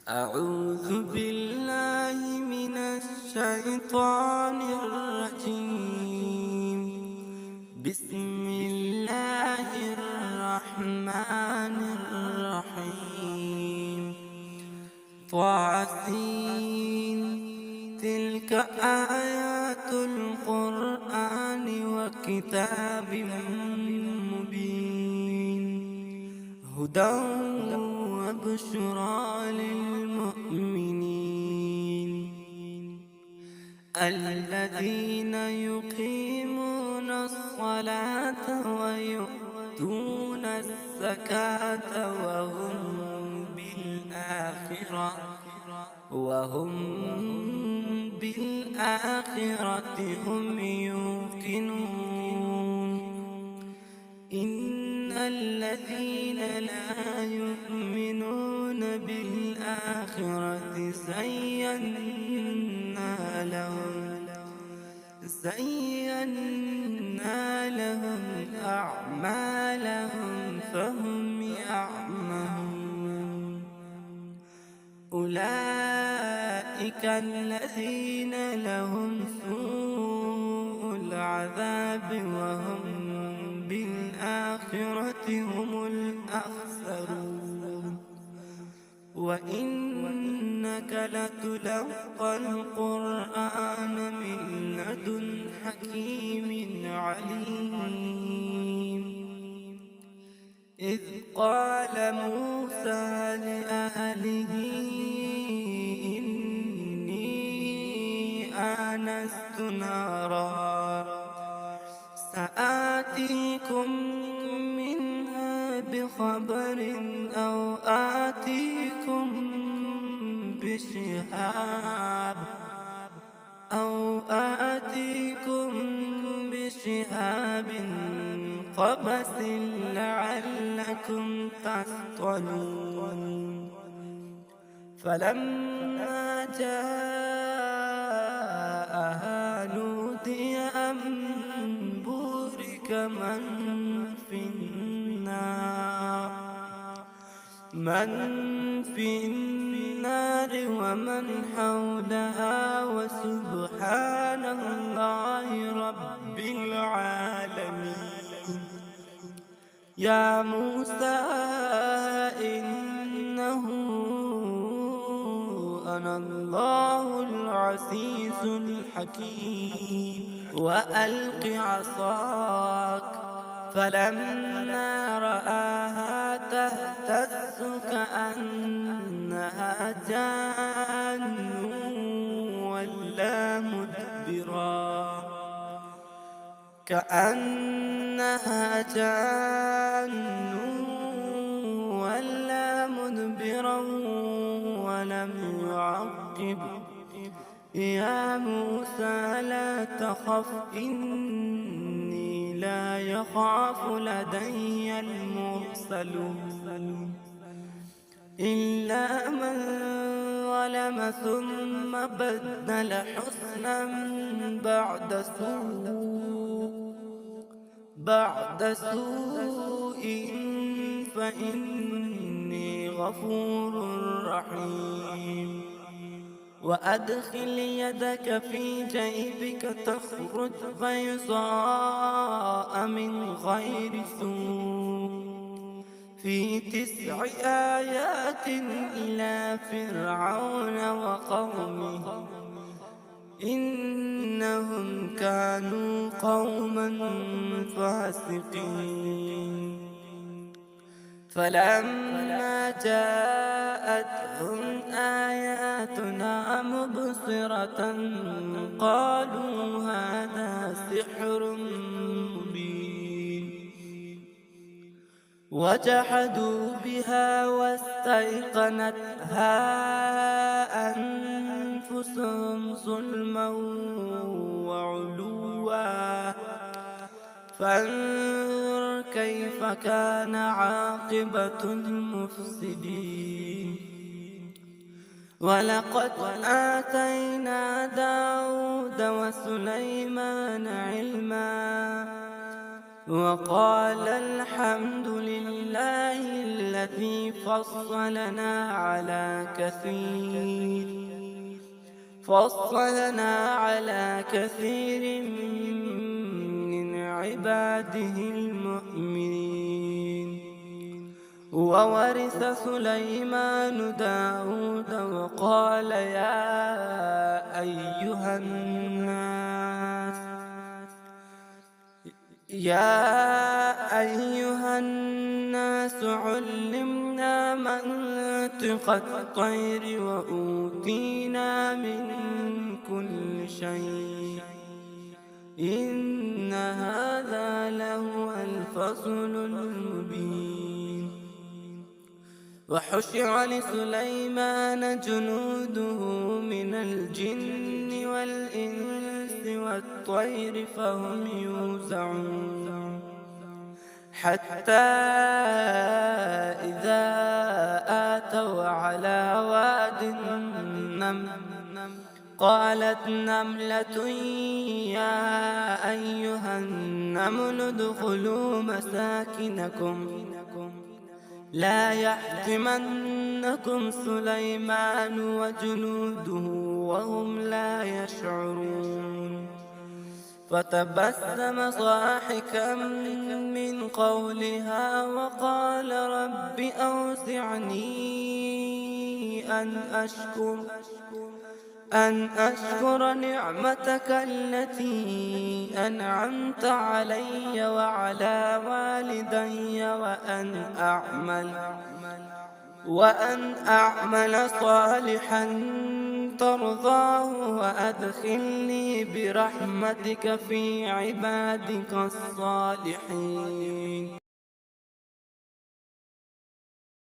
أعوذ بالله من الشيطان الرجيم. بسم الله الرحمن الرحيم. طاسين. تلك آيات القرآن وكتاب مبين. هدى وبشرى للمؤمنين الذين يقيمون الصلاة ويؤتون الزكاة وهم بالآخرة هم يوقنون. إن الذين لا يؤمنون بالآخرة زينا لهم أعمالهم فهم يعمهون. أولئك الذين لهم سوء العذاب وهم بالآخرة هم الأخسرون. وإنك لتلقى القرآن من لدن حكيم عليم. إذ قال موسى لأهله إني آنست نارا سآتيكم منها بخبر أو آتيكم بشهاب قبس لعلكم تصطلون. فلما جاءها نودي أن بورك من في النار ومن حولها وسبحان الله رب العالمين. يا موسى إنه أنا الله العزيز الحكيم. وألق عصاك فلما رآها تهتز كأنها جان ولا مدبرا ولم يعقب. يا موسى لا تخف إني لا يخاف لدي المرسلون. إلا من ظلم ثم بدل حسنا بعد سوء فإني غفور رحيم. وأدخل يدك في جيبك تخرج بيضاء من غير سوء في 9 آيات إلى فرعون وقومه إنهم كانوا قوما فاسقين. فلما جاءتهم آياتنا مبصرة قالوا هذا سحر مبين. وجحدوا بها واستيقنتها أنفسهم ظلما وعلوا فانظر كيف كان عاقبة المفسدين. ولقد آتينا داود وسليمان علما وقال الحمد لله الذي فصلنا على كثير من عباده المؤمنين. وورث سليمان داود وقال يا أيها الناس علمنا منطق الطير وأوتينا من كل شيء إن هذا لهو الفصل المبين. وحشر لسليمان جنوده من الجن والإنس والطير فهم يوزعون حتى إذا آتوا على واد النمل قالت نملة يا أيها النمل ادخلوا مساكنكم لا يحطمنكم سليمان وجنوده وهم لا يشعرون. فتبسم ضاحكا من قولها وقال رب أوزعني أن أشكر نعمتك التي أنعمت علي وعلى والدي وأن أعمل صالحا ترضاه وأدخلني برحمتك في عبادك الصالحين.